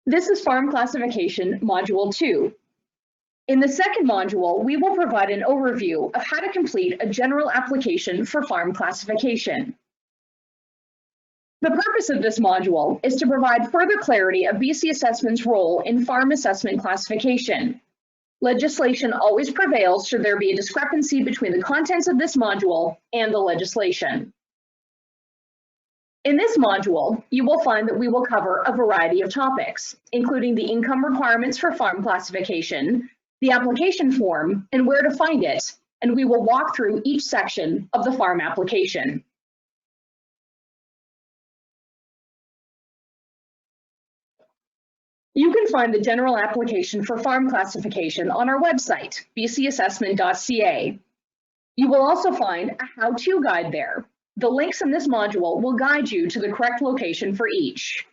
This is Farm Classification Module 2. In the second module, we will provide an overview of how to complete a general application for farm classification. The purpose of this module is to provide further clarity of BC Assessment's role in farm assessment classification. Legislation always prevails should there be a discrepancy between the contents of this module and the legislation. In this module, you will find that we will cover a variety of topics, including the income requirements for farm classification, the application form, and where to find it, and we will walk through each section of the farm application. You can find the general application for farm classification on our website, bcassessment.ca. You will also find a how-to guide there. The links in this module will guide you to the correct location for each.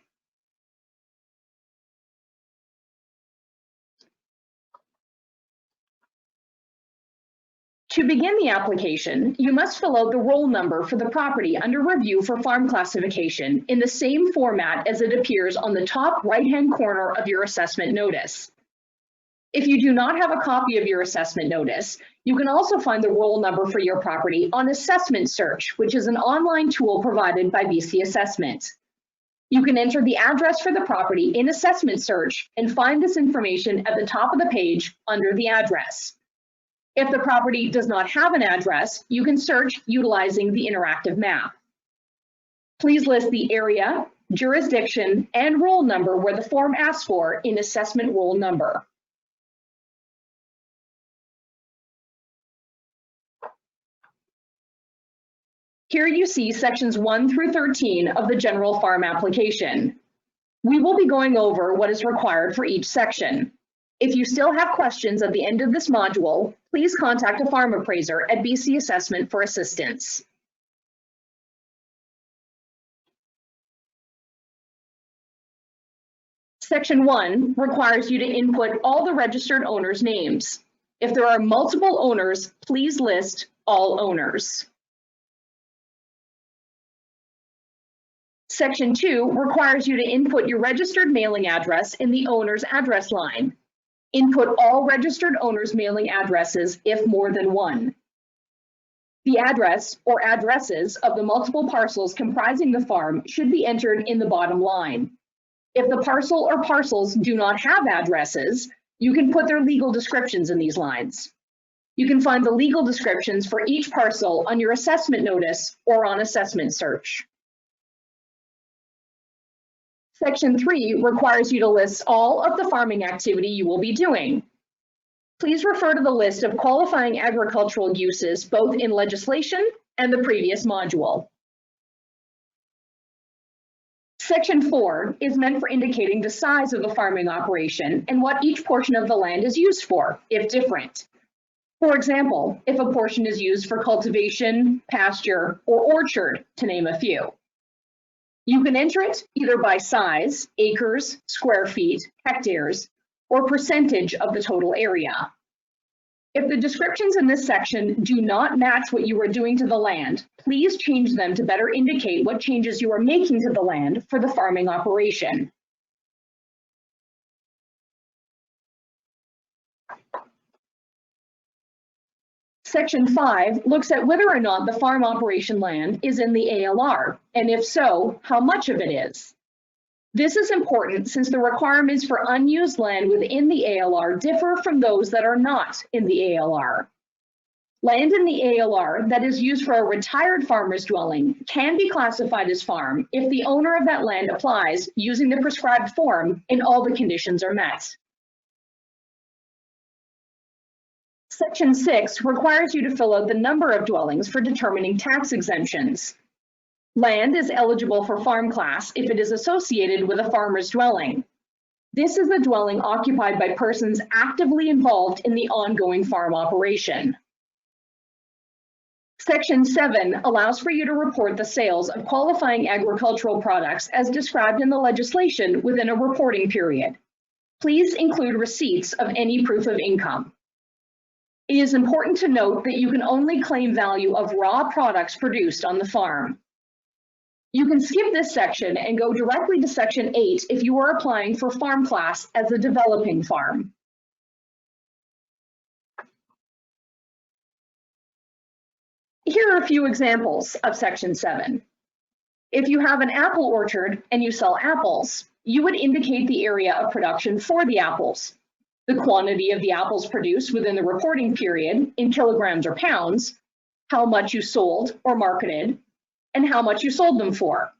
To begin the application, you must fill out the roll number for the property under review for farm classification in the same format as it appears on the top right-hand corner of your assessment notice. If you do not have a copy of your assessment notice, you can also find the roll number for your property on Assessment Search, which is an online tool provided by BC Assessment. You can enter the address for the property in Assessment Search and find this information at the top of the page under the address. If the property does not have an address, you can search utilizing the interactive map. Please list the area, jurisdiction, and roll number where the form asks for in Assessment Roll Number. Here you see sections 1 through 13 of the general farm application. We will be going over what is required for each section. If you still have questions at the end of this module, please contact a farm appraiser at BC Assessment for assistance. Section 1 requires you to input all the registered owners' names. If there are multiple owners, please list all owners. Section 2 requires you to input your registered mailing address in the owner's address line. Input all registered owners' mailing addresses if more than one. The address or addresses of the multiple parcels comprising the farm should be entered in the bottom line. If the parcel or parcels do not have addresses, you can put their legal descriptions in these lines. You can find the legal descriptions for each parcel on your assessment notice or on Assessment Search. Section 3 requires you to list all of the farming activity you will be doing. Please refer to the list of qualifying agricultural uses both in legislation and the previous module. Section 4 is meant for indicating the size of the farming operation and what each portion of the land is used for, if different. For example, if a portion is used for cultivation, pasture, or orchard, to name a few. You can enter it either by size, acres, square feet, hectares, or percentage of the total area. If the descriptions in this section do not match what you are doing to the land, please change them to better indicate what changes you are making to the land for the farming operation. Section 5 looks at whether or not the farm operation land is in the ALR, and if so, how much of it is. This is important since the requirements for unused land within the ALR differ from those that are not in the ALR. Land in the ALR that is used for a retired farmer's dwelling can be classified as farm if the owner of that land applies using the prescribed form and all the conditions are met. Section 6 requires you to fill out the number of dwellings for determining tax exemptions. Land is eligible for farm class if it is associated with a farmer's dwelling. This is the dwelling occupied by persons actively involved in the ongoing farm operation. Section 7 allows for you to report the sales of qualifying agricultural products as described in the legislation within a reporting period. Please include receipts of any proof of income. It is important to note that you can only claim value of raw products produced on the farm. You can skip this section and go directly to Section 8 if you are applying for farm class as a developing farm. Here are a few examples of Section 7. If you have an apple orchard and you sell apples, you would indicate the area of production for the apples, the quantity of the apples produced within the reporting period in kilograms or pounds, how much you sold or marketed, and how much you sold them for.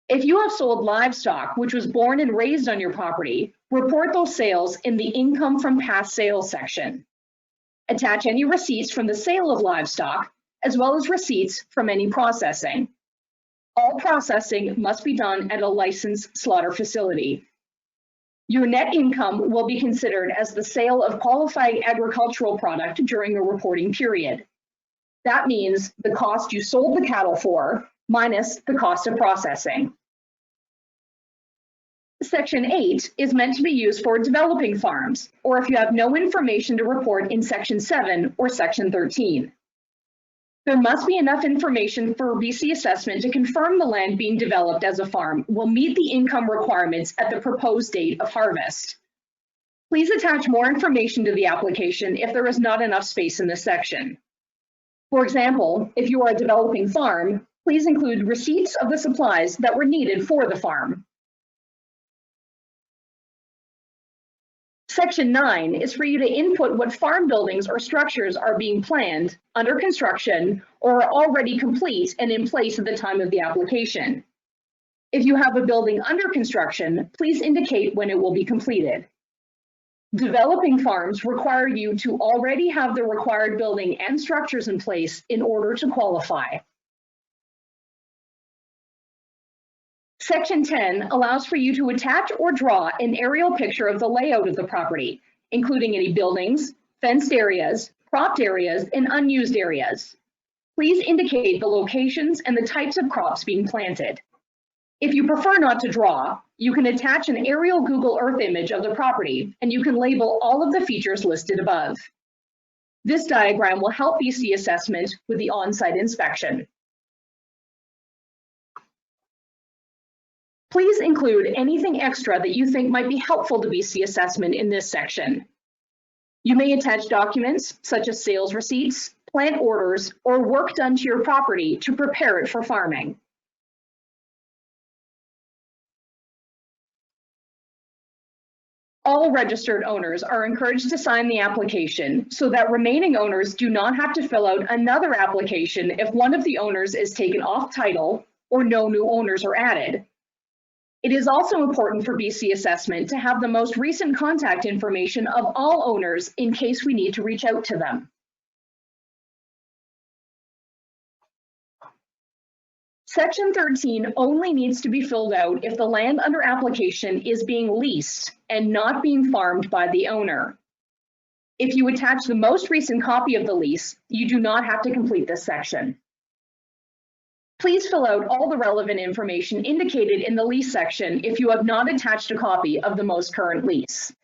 If you have sold livestock which was born and raised on your property, report those sales in the Income from Past Sales section. Attach any receipts from the sale of livestock, as well as receipts from any processing. All processing must be done at a licensed slaughter facility. Your net income will be considered as the sale of qualified agricultural product during a reporting period. That means the cost you sold the cattle for minus the cost of processing. Section 8 is meant to be used for developing farms, or if you have no information to report in Section 7 or Section 13. There must be enough information for BC assessment to confirm the land being developed as a farm will meet the income requirements at the proposed date of harvest. Please attach more information to the application if there is not enough space in this section. For example, if you are a developing farm, please include receipts of the supplies that were needed for the farm. Section 9 is for you to input what farm buildings or structures are being planned, under construction, or are already complete and in place at the time of the application. If you have a building under construction, please indicate when it will be completed. Developing farms require you to already have the required building and structures in place in order to qualify. Section 10 allows for you to attach or draw an aerial picture of the layout of the property, including any buildings, fenced areas, cropped areas, and unused areas. Please indicate the locations and the types of crops being planted. If you prefer not to draw, you can attach an aerial Google Earth image of the property, and you can label all of the features listed above. This diagram will help BC assessment with the on-site inspection. Please include anything extra that you think might be helpful to BC assessment in this section. You may attach documents such as sales receipts, plant orders, or work done to your property to prepare it for farming. All registered owners are encouraged to sign the application so that remaining owners do not have to fill out another application if one of the owners is taken off title or no new owners are added. It is also important for BC assessment to have the most recent contact information of all owners in case we need to reach out to them. Section 13 only needs to be filled out if the land under application is being leased and not being farmed by the owner. If you attach the most recent copy of the lease, you do not have to complete this section. Please fill out all the relevant information indicated in the lease section if you have not attached a copy of the most current lease.